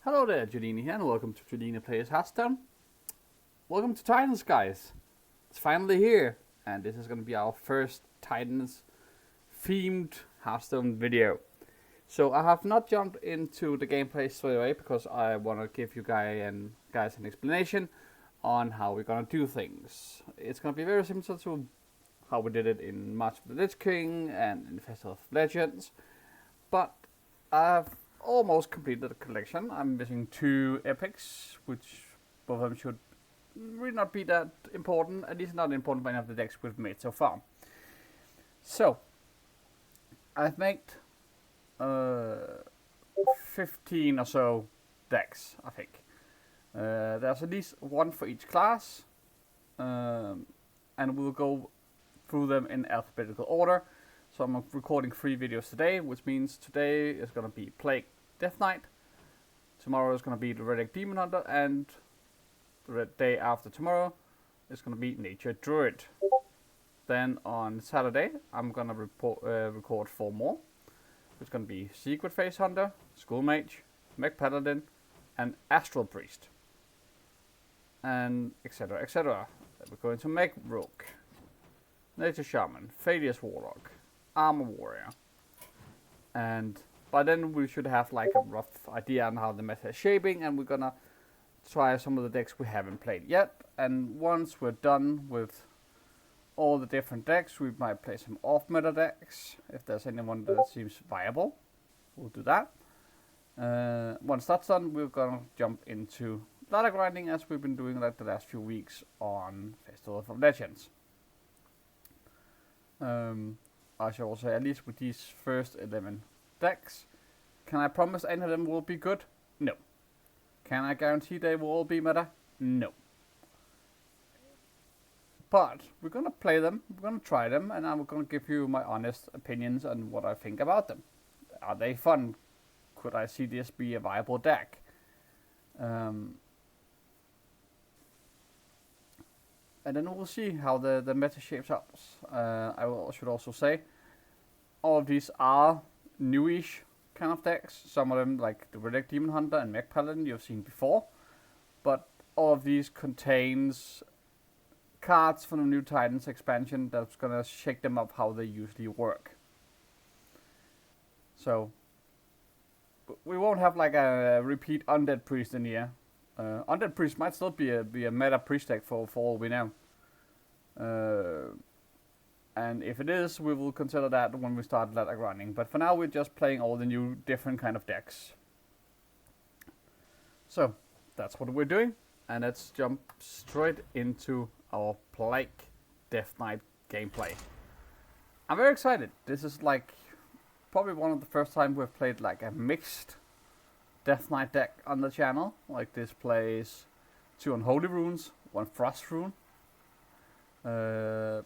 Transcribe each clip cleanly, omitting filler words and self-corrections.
Hello there, Judini here, and welcome to Judini Plays Hearthstone. Welcome to Titans, guys. It's finally here, and this is going to be our first Titans-themed Hearthstone video. So I have not jumped into the gameplay straight away because I want to give you guys an explanation on how we're going to do things. It's going to be very similar to how we did it in March of the Lich King and in Festival of Legends, but I've almost completed the collection. I'm missing 2 epics, which both of them should really not be that important, at least not important by any of the decks we've made so far. So, I've made 15 or so decks, I think. There's at least one for each class, and we'll go through them in alphabetical order. So I'm recording 3 videos today, which means today is going to be Plague Death Knight, tomorrow is going to be the Red Demon Hunter, and the day after tomorrow is going to be Nature Druid. Then on Saturday I'm going to record 4 more. It's going to be Secret Phase Hunter, School Mage, Mech Paladin, and Astral Priest, and etc, etc. We're going to Mech Rogue, Nature Shaman, Fadius Warlock, Armor Warrior, and by then we should have like a rough idea on how the meta is shaping, and we're gonna try some of the decks we haven't played yet. And once we're done with all the different decks, we might play some off-meta decks if there's anyone that seems viable. We'll do that. Once that's done, we're gonna jump into ladder grinding as we've been doing like the last few weeks on Festival of Legends. I shall also say, at least with these first 11 decks, can I promise any of them will be good? No. Can I guarantee they will all be meta? No. But we're gonna play them, we're gonna try them, and I'm gonna give you my honest opinions on what I think about them. Are they fun? Could I see this be a viable deck? And then we'll see how the meta shapes up. Should also say, all of these are newish kind of decks. Some of them, like the Red Demon Hunter and Mech Paladin, you've seen before. But all of these contains cards from the new Titans expansion that's gonna shake them up how they usually work. So we won't have like a repeat Undead Priest in here. Undead Priest might still be a meta priest deck for all we know. And if it is, we will consider that when we start ladder grinding. But for now, we're just playing all the new different kind of decks. So that's what we're doing, and let's jump straight into our Plague Death Knight gameplay. I'm very excited. This is like probably one of the first time we've played like a mixed Death Knight deck on the channel. Like this plays 2 Unholy Runes, 1 Frost Rune.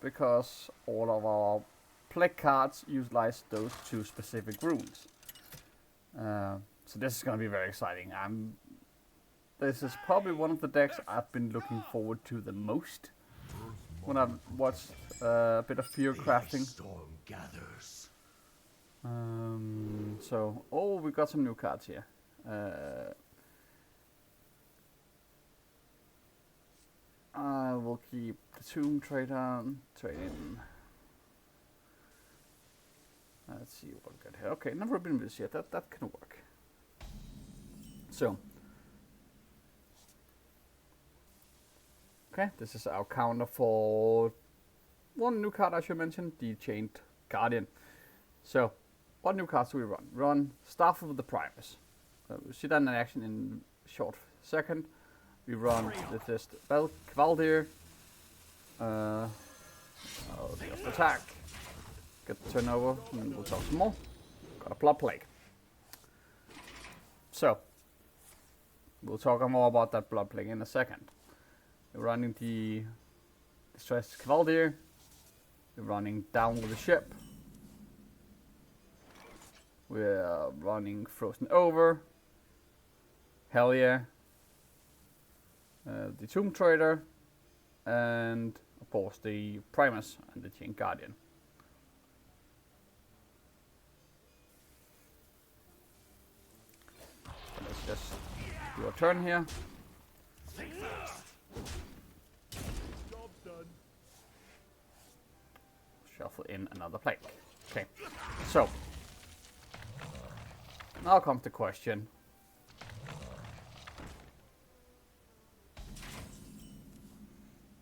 Because all of our plague cards utilize those 2 specific runes. So this is going to be very exciting. This is probably one of the decks I've been looking forward to the most when I've watched a bit of Fear Crafting. So, we got some new cards here. I will keep the Tomb Trade on, trade in. Let's see what we got here. Okay, never been with this yet. That can work. So, okay, this is our counter for one new card I should mention, the Chained Guardian. So, what new cards do we run? Run Staff of the Primus. We'll see that in action in a short second. We run the test Kvaldir. Just attack. Get the turnover, and we'll talk some more. Got a Blood Plague. So, we'll talk more about that Blood Plague in a second. We're running the Distressed Kvaldir. We're running Down with the Ship. We're running Frozen Over. Hell yeah. The Tomb Trader, and of course the Primus and the Chained Guardian. So let's just do a turn here. Shuffle in another plague. Okay, so now comes the question.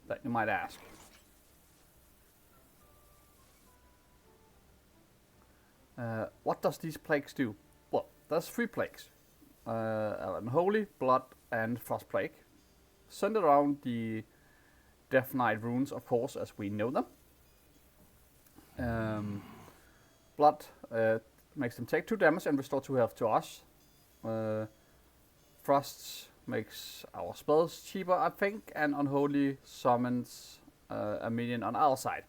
That you might ask. What does these plagues do? Well, there's 3 plagues. Unholy, Blood, and Frost Plague. Centered around the Death Knight runes, of course, as we know them. Blood makes them take 2 damage and restore 2 health to us. Frost makes our spells cheaper, I think, and Unholy summons a minion on our side.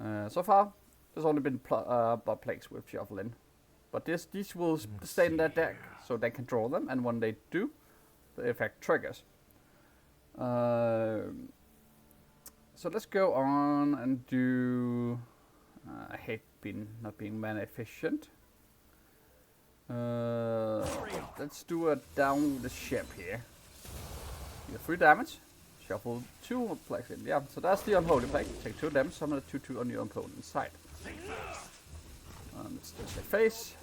So far, there's only been blood plagues with shuffle in, but these will stay in their deck, so they can draw them, and when they do, the effect triggers. So let's go on and do. I hate not being mana efficient. Let's do a down the ship here. You get 3 damage. Shuffle 2 plagues in. Yeah, so that's the Unholy Plague. Take 2 damage, summon a 2/2 on your opponent's side. Let's just say face.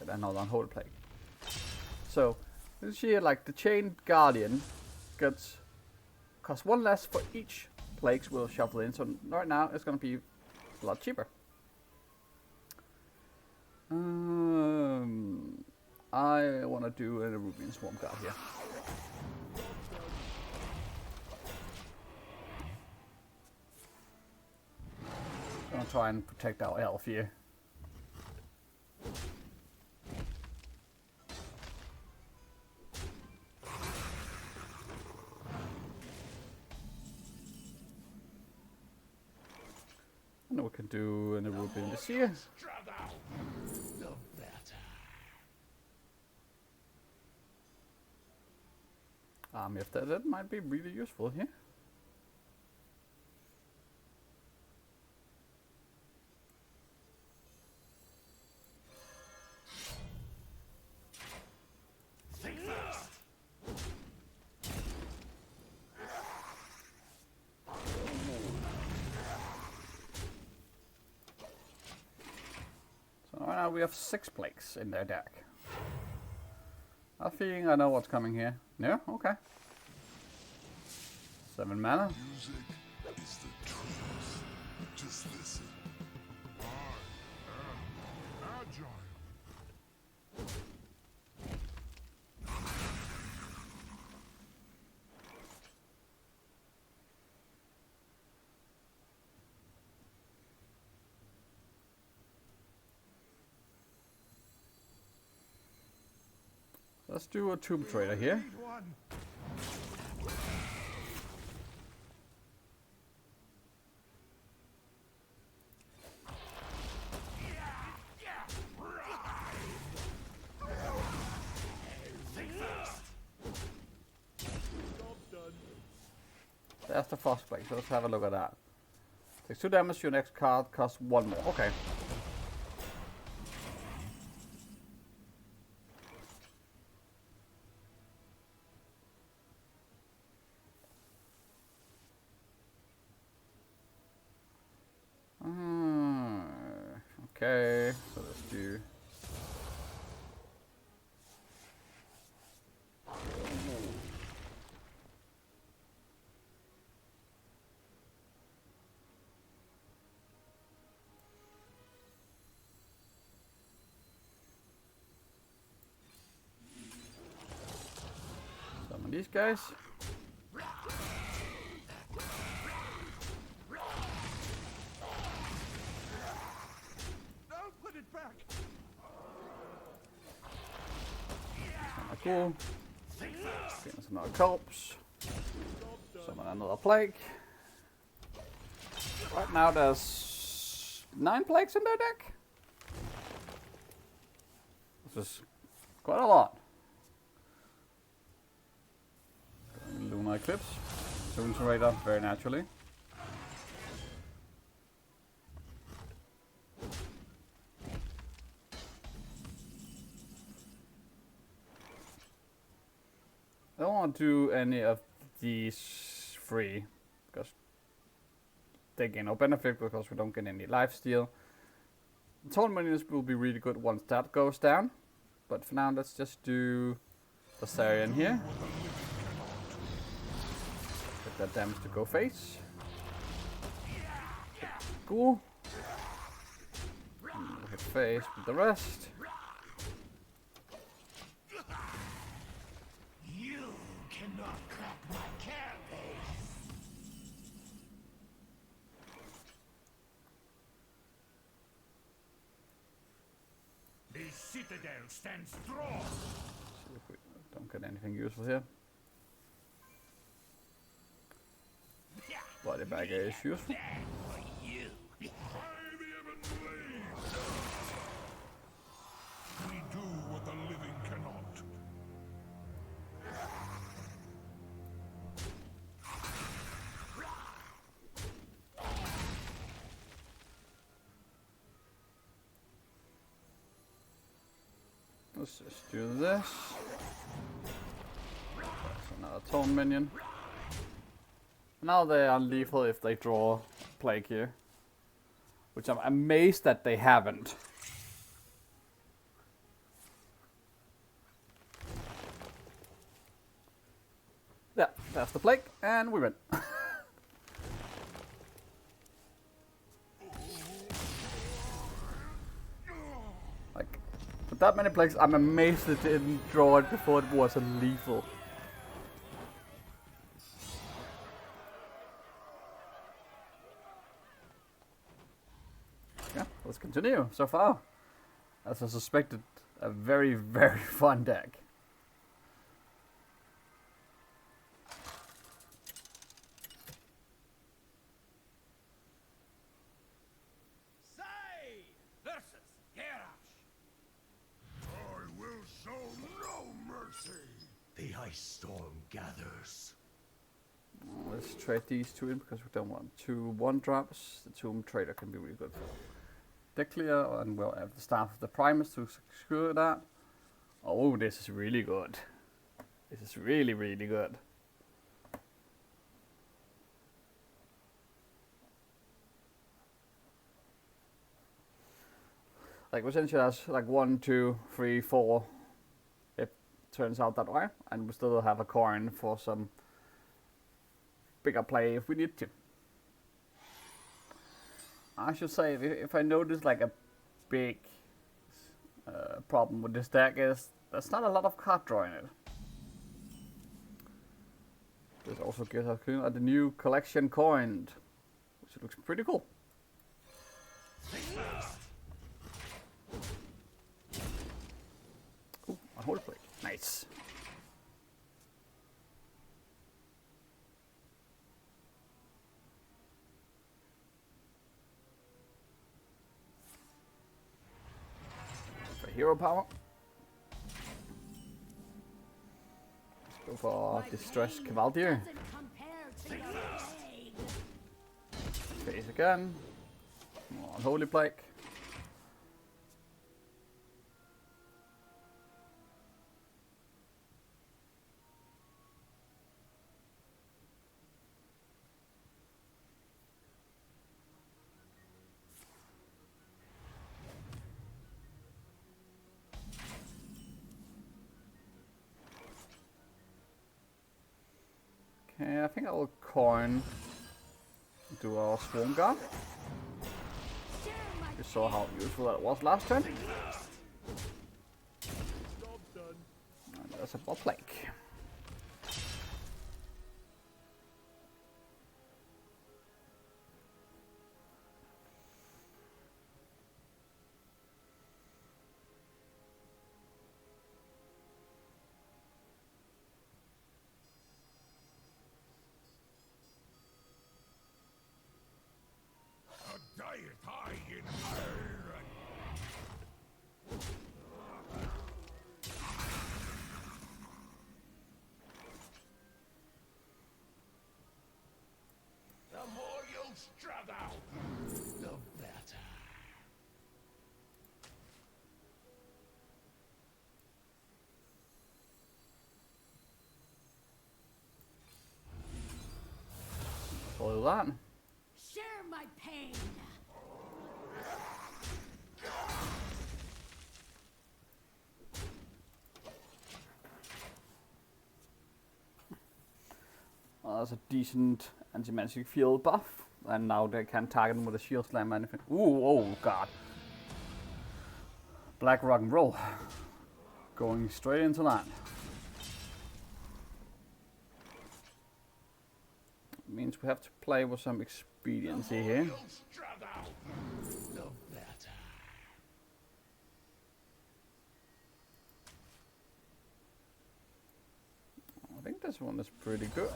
And another Unholy Plague. So, you see here, like the Chained Guardian costs 1 less for each plagues we'll shuffle in. So right now it's going to be a lot cheaper. I want to do a Rubian Swarm Guard here. Gonna try and protect our health here. And we can do an Rubian this year. If that might be really useful here. So right now we have 6 plagues in their deck. I think I know what's coming here. Yeah, okay. 7 mana. Music is the truth. Just listen. I am agile. Let's do a Tomb Trader here. That's the Frost Plague, so let's have a look at that. Takes 2 damage, your next card costs 1 more. Okay. Okay, so let's do. Summon these guys. Cool. There's another corpse. Summon another plague. Right now there's 9 plagues in their deck. This is quite a lot. Lunar Eclipse. Soon to radar very naturally. want to do any of these three because they gain no benefit because we don't get any lifesteal. Taunt minions will be really good once that goes down, but for now let's just do the Sarian here. Get that damage to go face. Cool. And we'll hit face with the rest. You cannot crack my carapace. The citadel stands strong. See if we don't get anything useful here. Body bag is useful. We do what the living cannot. Let's just do this. That's another taunt minion. Now they are lethal if they draw Plague here. Which I'm amazed that they haven't. Yeah, that's the Plague, and we win. Like, with that many Plagues, I'm amazed it didn't draw it before it was a lethal. Yeah, let's continue. So far, as I suspected, a very, very fun deck. Versus Dearh. I will show no mercy. The ice storm gathers. Let's trade these two in because we don't want two 1-drops. The Tomb Trader can be really good for deck clear, and we'll have the Staff of the Primus to secure that. Oh, this is really good. This is really, really good. Like, essentially has like 1, 2, 3, 4. It turns out that way, and we still have a coin for some bigger play if we need to. I should say, if I notice like a big problem with this deck is there's not a lot of card draw in it. This also gives us the new collection coin, which looks pretty cool. Ooh, a Holy Plague. Nice. For hero power. Let's go for Distress Cavalier. Face again. More Holy Plague. Okay, I think I will coin do our Swarm Guard. You saw how useful that was last turn. And there's a bot Plague. A diet high in iron. do that. Share my pain. Well, that's a decent anti-magic field buff. And now they can target him with a shield slam or anything. Ooh, oh god. Black rock and roll. Going straight into that. Means we have to play with some expediency here. I think this one is pretty good.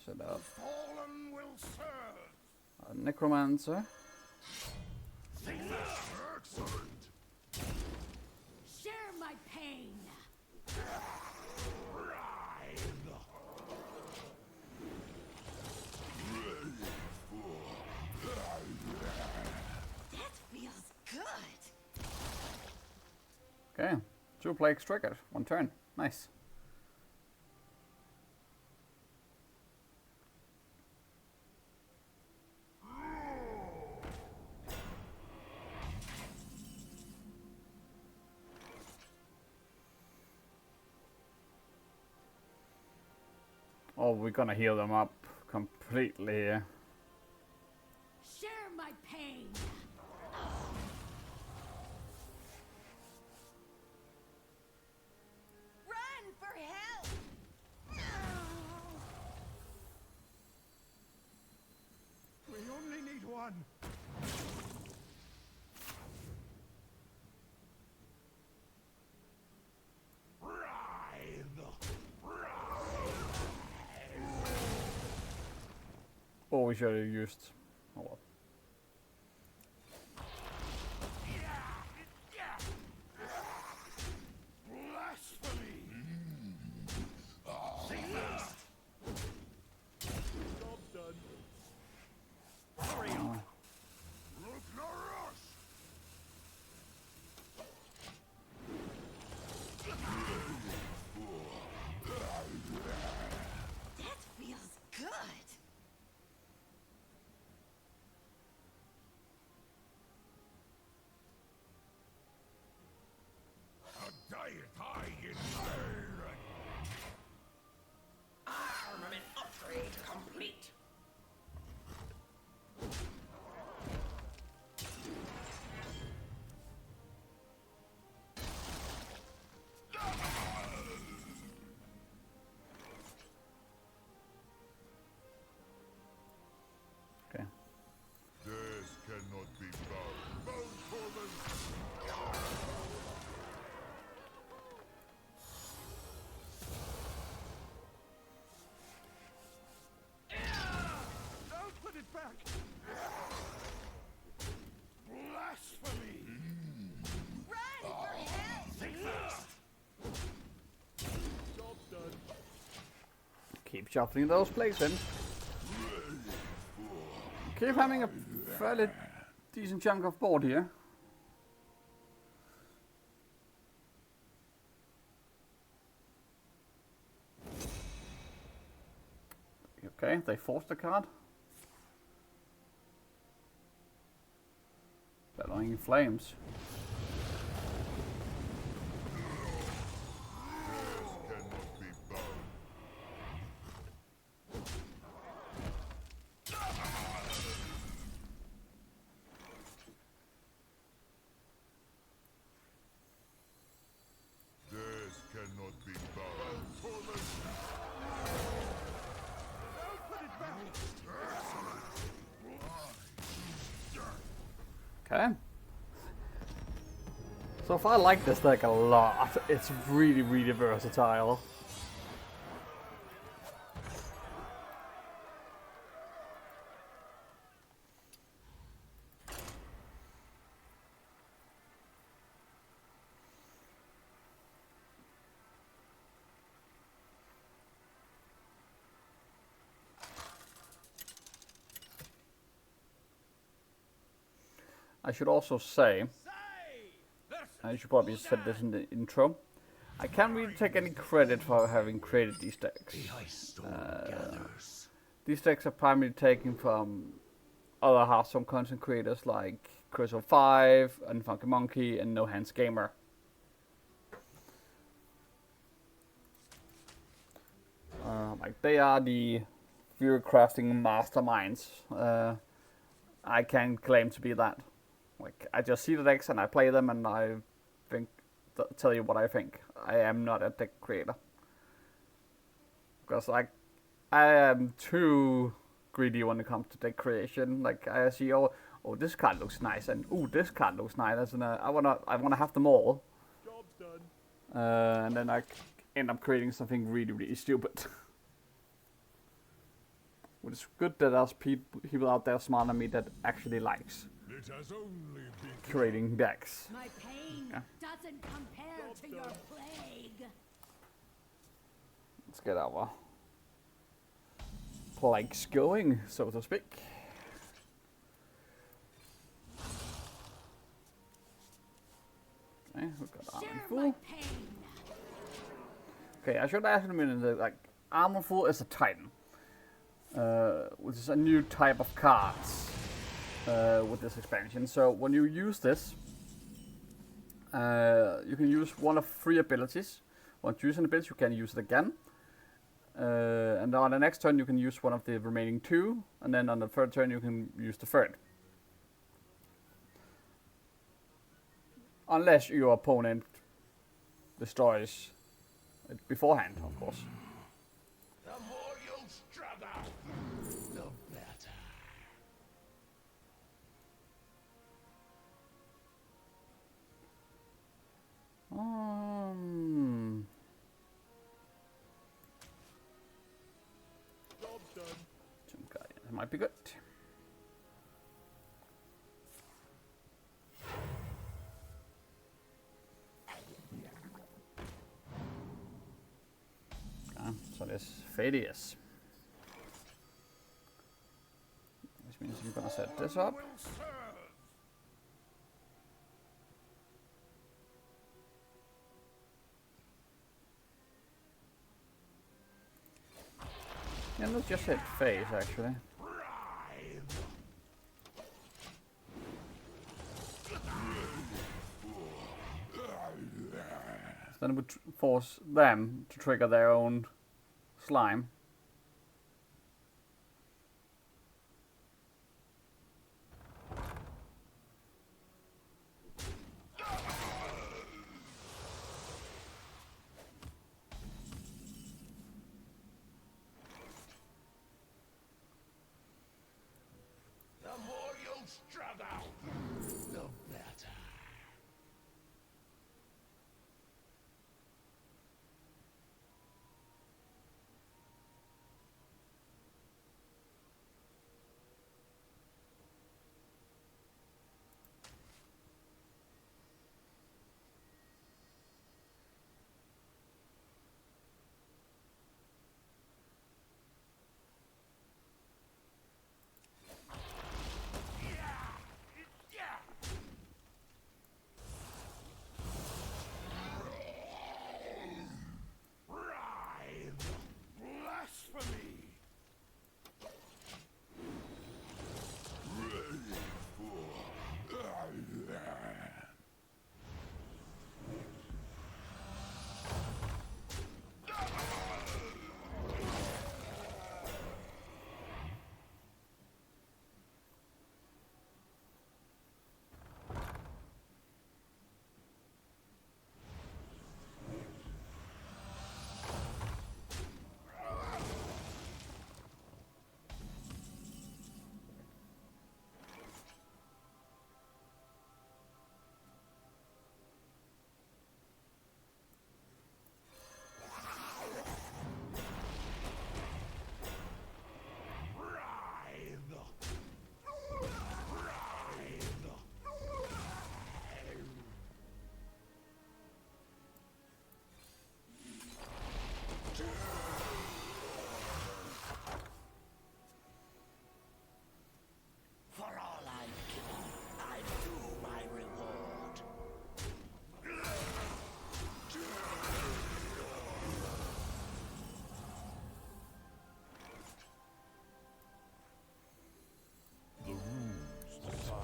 Set up Fallen will serve. a necromancer. Excellent. Share my pain. That feels good. Okay, 2 plagues triggered, 1 turn. Nice. Oh, we're gonna heal them up completely here. Share my pain. Run for help. We only need one. Oh, we should have used. Oh well. Blasphemy. Job done. Hurry up. Look no rush. That feels good. A diet high in fire. Armament upgrade complete. Okay. Death cannot be bound. Bound for them. Don't put it back. Blasphemy. Run for help. Job done. Keep shuffling those plagues in. Keep having a fairly decent chunk of board here. Okay, they forced the card. Bellowing flames. Cannot be bound. Death cannot be bound. For them. Don't put it back. Okay. So far I like this deck a lot. It's really, really versatile. I should also say, I should probably have said this in the intro, I can't really take any credit for having created these decks. These decks are primarily taken from other Hearthstone content creators like Chris05 and wUNkeQEkuQEh and No Hands Gamer. Like they are the viewer crafting masterminds. I can claim to be that. Like I just see the decks and I play them and I think tell you what I think. I am not a deck creator because like I am too greedy when it comes to deck creation. Like I see, oh this card looks nice, and oh this card looks nice, and I wanna have them all. Job's done. And then I end up creating something really stupid. Which is good that there's people out there smarter than me that actually likes It has only begun. creating decks. My pain Yeah. doesn't compare to your plague. Let's get our plagues going, so to speak. Okay, we've got Share armor my full. pain. Okay, I should ask in a minute that like armor full is a Titan, which is a new type of cards with this expansion. So when you use this, you can use one of 3 abilities. Once you use an ability, you can use it again. And on the next turn, you can use one of the remaining 2, and then on the 3rd turn, you can use the 3rd. Unless your opponent destroys it beforehand, of course. The more you struggle, the better. Job's done. Okay, that might be good. So this Fadius. Which means I'm gonna set this up. Will serve. Yeah, let's just hit phase actually. Then it would force them to trigger their own slime. The more you struggle, the better.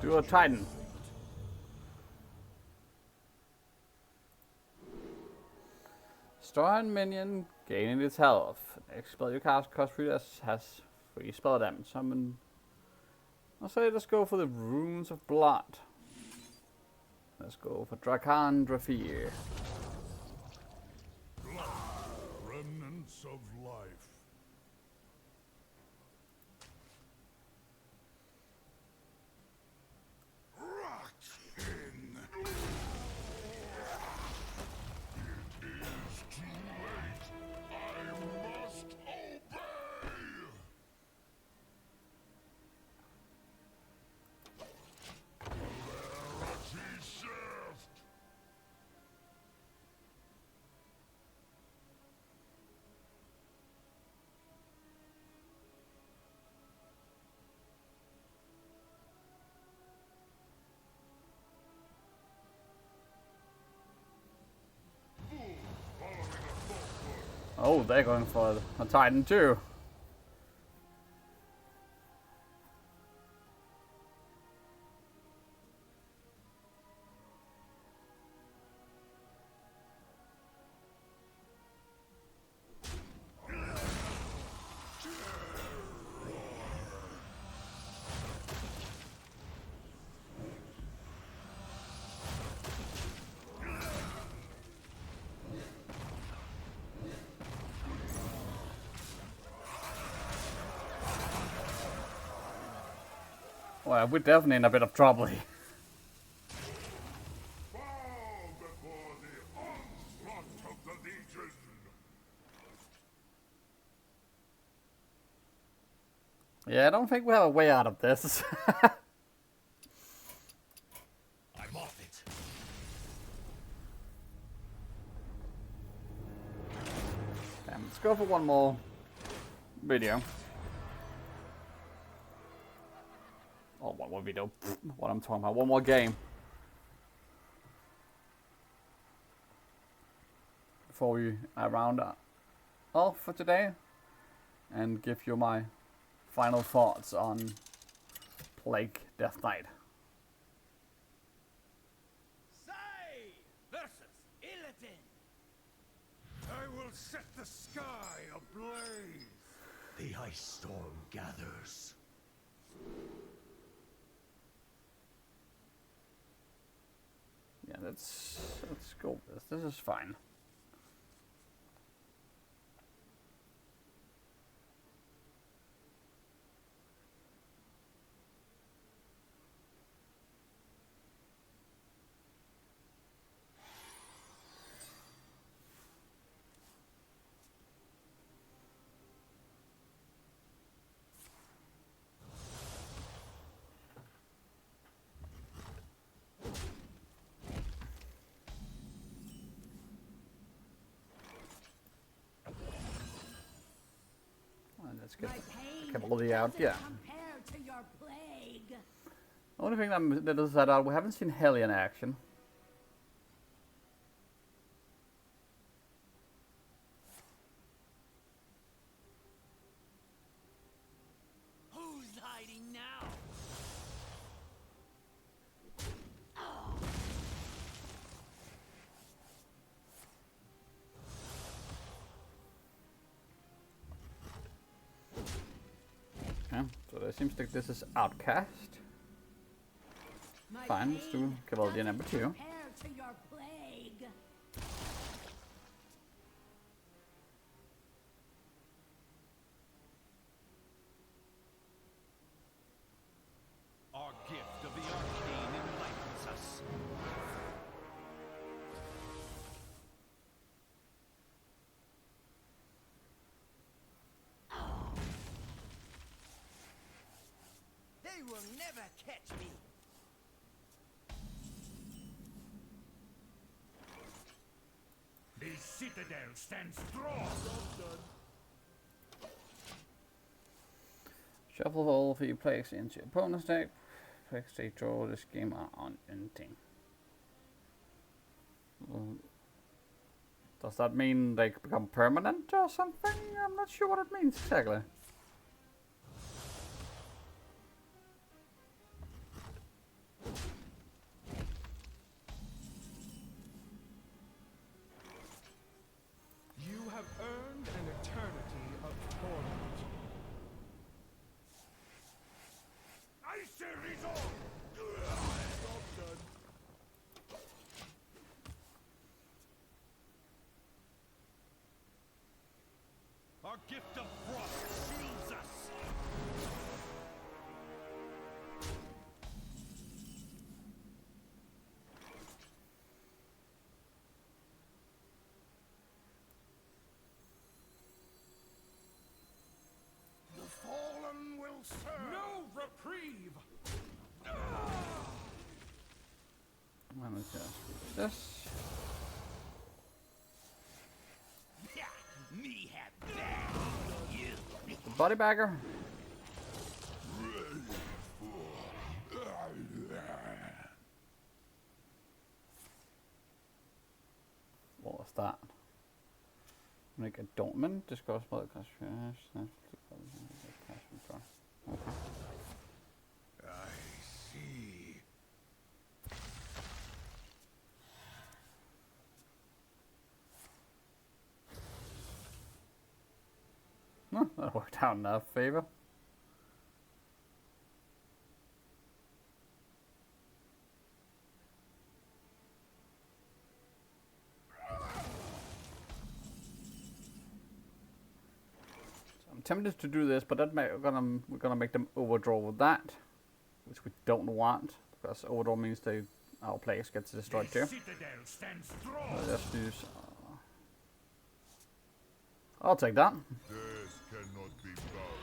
Do a Titan. Destroy a minion, gaining its health. Next spell you cast cost 3 has 3 spell damage. Summon. I'll say let's go for the Runes of Blood. Let's go for Drakandrafir. Remnants of life. Rockin'. It is too late. I must obey. Polarity shift. Oh, they're going for a Titan too. Well, we're definitely in a bit of trouble here. Bow before the onslaught of the Legion. Yeah, I don't think we have a way out of this. I'm off it. Damn, let's go for one more video. Oh, one more video. What I'm talking about. One more game. Before we round off for today. And give you my final thoughts on Plague Death Knight. Sai versus Illidan. I will set the sky ablaze. The ice storm gathers. Yeah, let's go with this. This is fine. Let's get My pain cavalry out. doesn't Yeah. compare to your plague. The only thing that is that we haven't seen Heli in action. Who's hiding now? Okay, so it seems like this is Outcast. My Fine, let's do pain Cavalier number doesn't 2. compare to your plague. Our gift of the arcane enlightens us. They will never catch me. The citadel stands strong. Shuffle all 3 plagues into your opponent's deck. Plagues they draw this game are unending. Does that mean they become permanent or something? I'm not sure what it means exactly. Our gift of frost shields us. The fallen will serve. No reprieve. Let me just use this. Me have that. You. The body bagger. What was that? Make a dormant, discuss what the cash. I see. No, that worked out in our favor. I'm tempted to do this, but we're gonna make them overdraw with that, which we don't want because overdraw means our place gets destroyed too. Citadel stands strong. Let's use. I'll take that. This cannot be bound.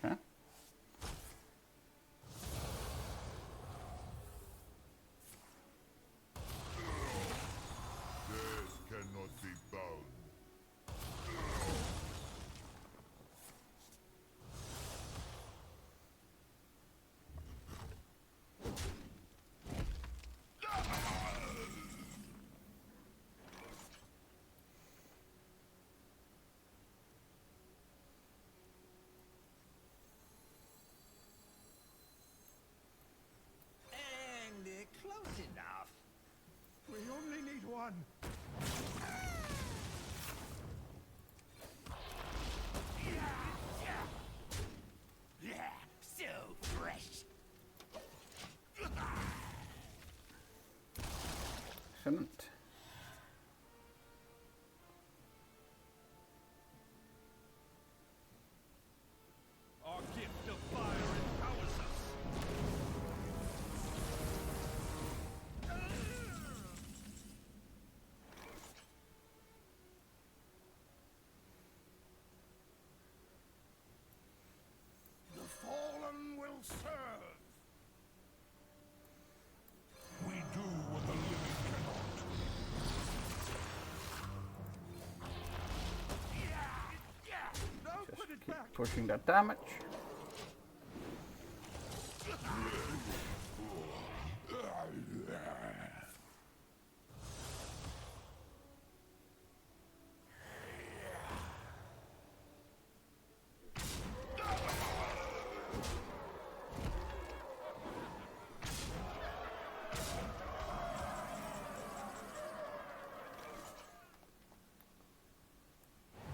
Okay. This cannot be bound. And close enough. We only need one. Yeah, so fresh. Excellent. Our gift of fire empowers us. The fallen will serve. We do what the living cannot. Just keep pushing that damage.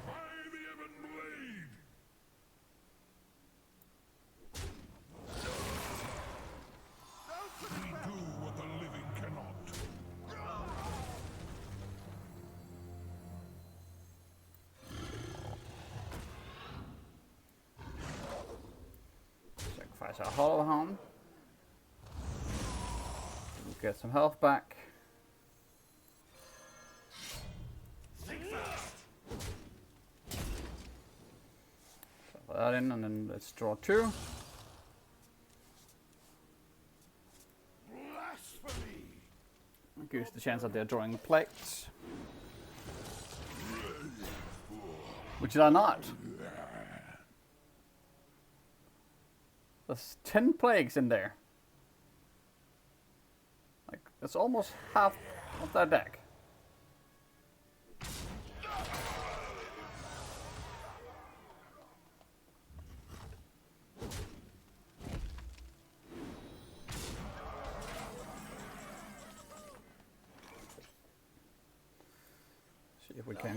By the Ebon Blade. We do what the living cannot. Sacrifice our Hollow Hound. We'll get some health back. Put that in, and then let's draw two. Blasphemy. Gives the chance that they're drawing plates, which they're not. There's 10 plagues in there. Like, that's almost half of their deck.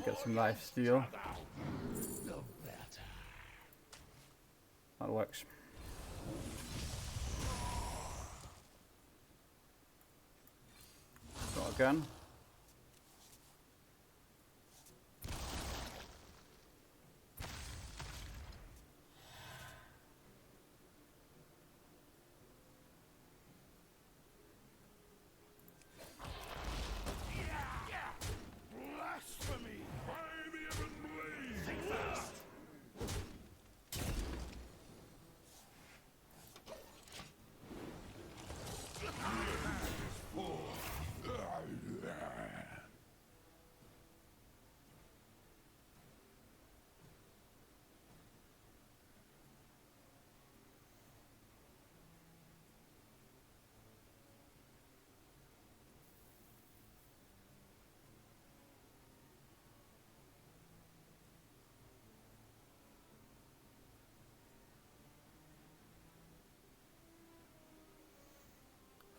Get some life steal. That works. Go again. Blasphemy! By the heaven blaze!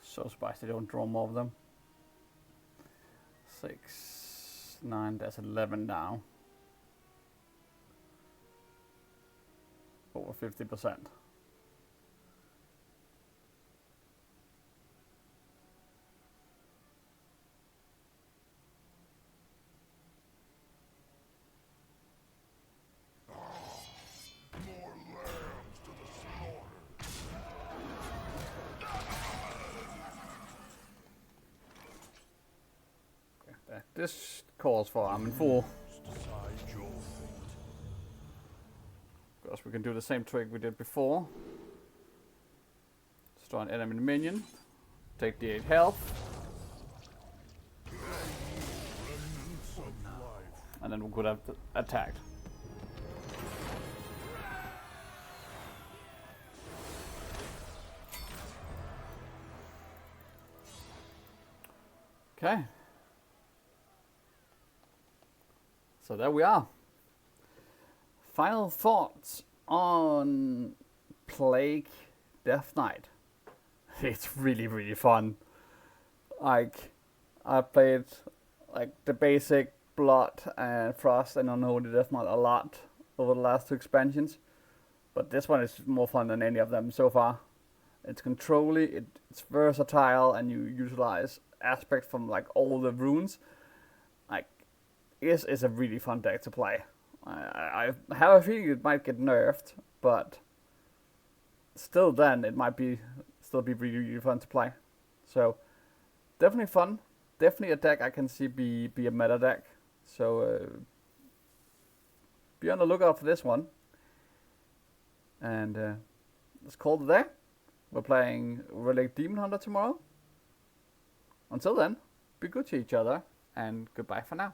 So surprised they don't draw more of them. 6, 9, there's 11 now. Over 50%. More lambs to the slaughter! This calls for arm 4. Decide your fate. Because we can do the same trick we did before. Destroy an enemy minion. Take the 8 health. Remnants of life. And then we could have attacked. Okay. So there we are. Final thoughts on Plague Death Knight. It's really fun. Like, I played like the basic Blood and Frost and Unholy Death Knight a lot over the last 2 expansions, but this one is more fun than any of them so far. It's controlly, it's versatile, and you utilize aspects from like all the runes. Like, this is a really fun deck to play. I have a feeling it might get nerfed, but still then it might still be really fun to play. So definitely fun. Definitely a deck I can see be a meta deck. So be on the lookout for this one. And let's call it there. We're playing Relic Demon Hunter tomorrow. Until then, be good to each other, and goodbye for now.